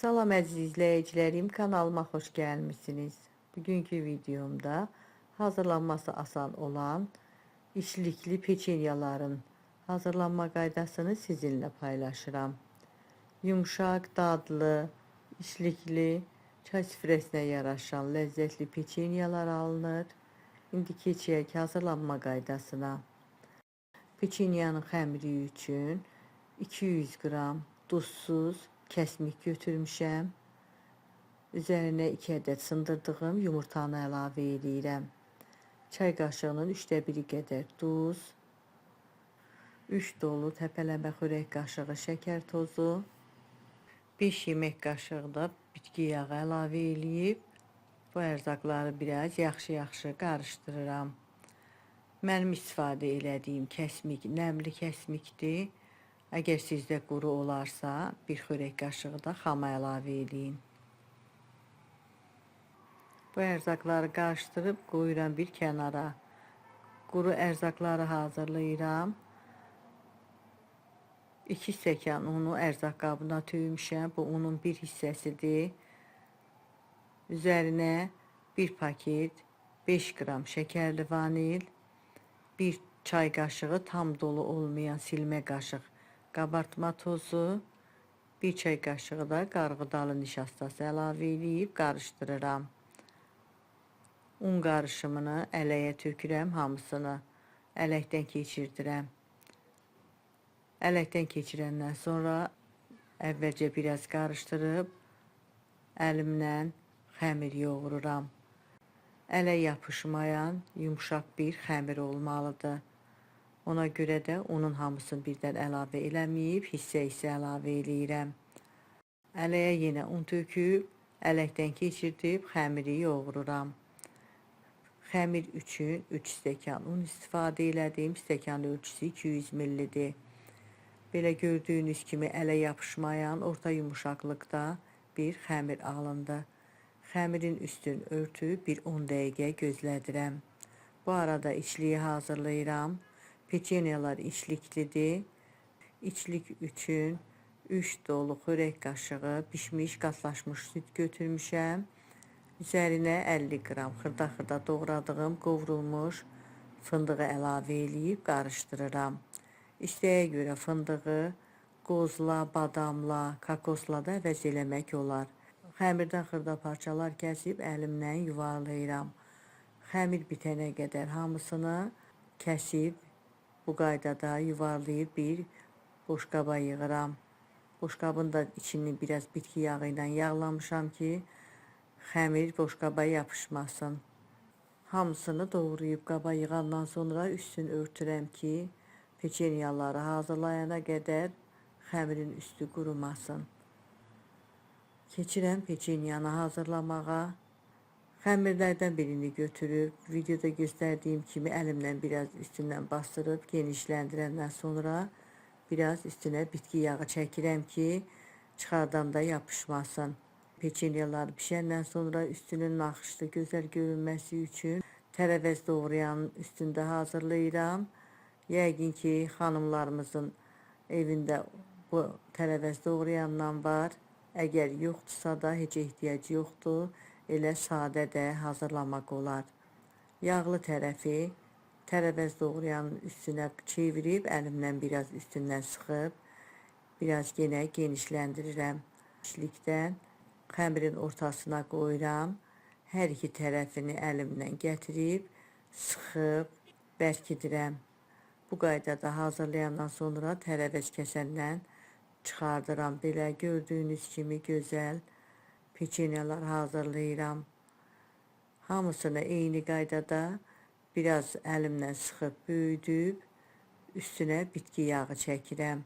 Salam əziz izləyicilərim, kanalıma xoş gəlmisiniz. Bugünkü videomda hazırlanması asan olan içlikli peçenyaların hazırlanma qaydasını sizinlə paylaşıram. Yumuşaq, dadlı, içlikli, çay süfrəsinə yaraşan ləzzətli peçenyalar alınır. İndi keçək hazırlanma qaydasına. Peçenyanın xəmiri üçün 200 qram duzsuz kəsmik götürmüşəm. Üzərinə 2 ədəd sındırdığım yumurtanı əlavə edirəm. Çay qaşığının 1/3 qədər duz, 3 dolu təpələmə xörək qaşığı şəkər tozu, 5 yemək qaşığı da bitki yağı əlavə eləyib bu ərzaqları biraz yaxşı qarışdırıram. Mənim istifadə elədiyim kəsmik nəmli kəsmikdir. Əgər sizdə quru olarsa, bir xörək qaşığı da xama əlavə edin. Bu ərzaqları qarışdırıb qoyuram bir kənara. Quru ərzaqları hazırlayıram. 2 stəkan unu ərzaq qabına töymüşəm. Bu unun bir hissəsidir. Üzərinə 1 paket 5 qram şəkərli vanil, 1 çay qaşığı tam dolu olmayan silmə qaşıq qabartma tozu, 1 çay qaşığı da qarğıdalı nişastası əlavə edib qarışdırıram. Un qarışımını ələyə tökürəm, hamısını ələkdən keçirdirəm. Ələkdən keçirəndən sonra əvvəlcə biraz qarışdırıb əlimlə xəmir yoğururam. Ələ yapışmayan yumuşaq bir xəmir olmalıdır. Ona görə də unun hamısını birdən əlavə eləməyib, hissə əlavə eləyirəm. Ələyə yenə un töküb, ələkdən keçirdib xəmiri yoğururam. Xəmir üçün 3 stəkan un istifadə elədim. Stəkan ölçüsü 200 ml-dir. Belə gördüyünüz kimi ələ yapışmayan orta yumuşaqlıqda bir xəmir alındı. Xəmirin üstünü örtüb bir 10 dəqiqə gözlədirəm. Bu arada içliyi hazırlayıram. Peçenyalar içliklidir. İçlik üçün 3 dolu xörək qaşığı bişmiş qatlaşmış süd götürmüşəm. Üzərinə 50 qram xırda doğradığım qovrulmuş fındığı əlavə eləyib qarışdırıram. İstəyə görə fındığı qozla, badamla, kakosla da əvəz eləmək olar. Xəmirdən xırda parçalar kəsib əlimlə yuvarlayıram. Xəmir bitənə qədər hamısını kəsib bu qaydada yuvarlayıb bir boşqaba yığıram. Boşqabın da içini biraz bitki yağı ilə yağlamışam ki, xəmir boşqaba yapışmasın. Hamısını doğrayıb qaba yığandan sonra üstünü örtürəm ki, peçenyaları hazırlayana qədər xəmirin üstü qurumasın. Keçirəm peçenyanı hazırlamağa. Xəmirlərdən birini götürüb, videoda göstərdiyim kimi əlimlə biraz üstündən bastırıb genişləndirəndən sonra biraz üstünə bitki yağı çəkirəm ki, çıxardanda yapışmasın. Peçenyalar bişəndən sonra üstünün naxışlı gözəl görünməsi üçün tərəvəz doğrayanın üstündə hazırlayıram. Yəqin ki, xanımlarımızın evində bu tərəvəz doğrayandan var. Əgər yoxdursa da heç ehtiyac yoxdur. Elə sadə də hazırlamaq olar. Yağlı tərəfi tərəvəz doğrayanın üstünə çevirib əlimlə biraz üstündən sıxıb biraz yenə genişləndirirəm. İçlikdən xəmirin ortasına qoyuram. Hər iki tərəfini əlimlə gətirib sıxıb bərkidirəm. Bu qaydada hazırlayandan sonra tərəvəz kəsəndən çıxardıram. Belə gördüyünüz kimi gözəl peçenyalar hazırlayıram. Hamısını eyni qaydada biraz əlimlə sıxıb böyüdüb üstünə bitki yağı çəkirəm.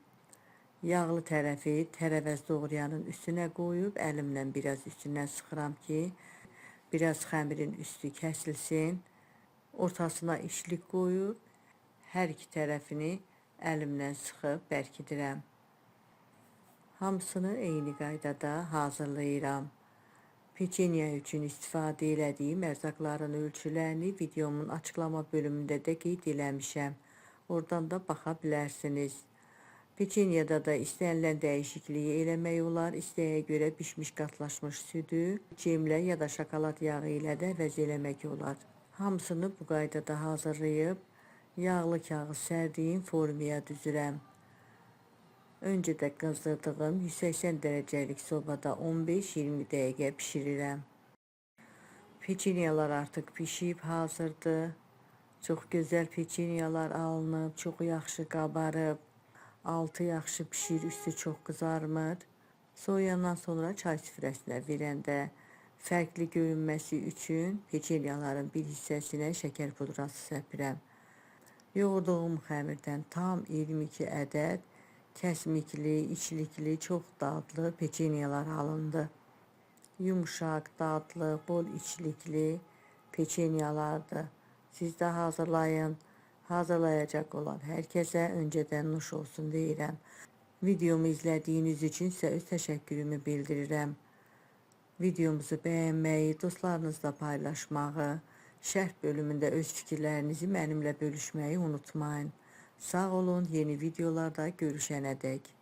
Yağlı tərəfi tərəvəz doğrayanın üstünə qoyub əlimlə biraz üstündən sıxıram ki, biraz xəmirin üstü kəsilsin. Ortasına içlik qoyub hər iki tərəfini əlimlə sıxıb bərkidirəm. Hamısını eyni qaydada hazırlayıram. Peçenya üçün istifadə elədiyim ərzaqların ölçülərini videomun açıqlama bölümündə də qeyd eləmişəm. Oradan da baxa bilərsiniz. Peçenyada da istənilən dəyişikliyi eləmək olar. İstəyə görə bişmiş qatlaşmış südü cemlə ya da şokolad yağı ilə də əvəz eləmək olar. Hamısını bu qaydada hazırlayıb yağlı kağız sərdiyim formaya düzürəm. Öncə də qızdırdığım 180 dərəcəlik sobada 15-20 dəqiqə pişirirəm. Peçenyalar artıq pişib hazırdır. Çox gözəl peçenyalar alınıb, çox yaxşı qabarıb. Altı yaxşı pişir, üstü çox qızarmır. Soğuyandan sonra çay süfrəsinə verəndə fərqli görünməsi üçün peçenyaların bir hissəsinə şəkər pudrası səpirəm. Yoğurduğum xəmirdən tam 22 ədəd kəsmikli, içlikli, çox dadlı peçenyalar alındı. Yumuşaq, dadlı, bol içlikli peçenyalardır. Siz də hazırlayın. Hazırlayacaq olan hər kəsə öncədən nuş olsun deyirəm. Videomu izlədiyiniz üçün sizə öz təşəkkürümü bildirirəm. Videomuzu bəyənməyi, dostlarınızla paylaşmağı, şərh bölümündə öz fikirlərinizi mənimlə bölüşməyi unutmayın. Sağ olun, yeni videolarda görüşənədək.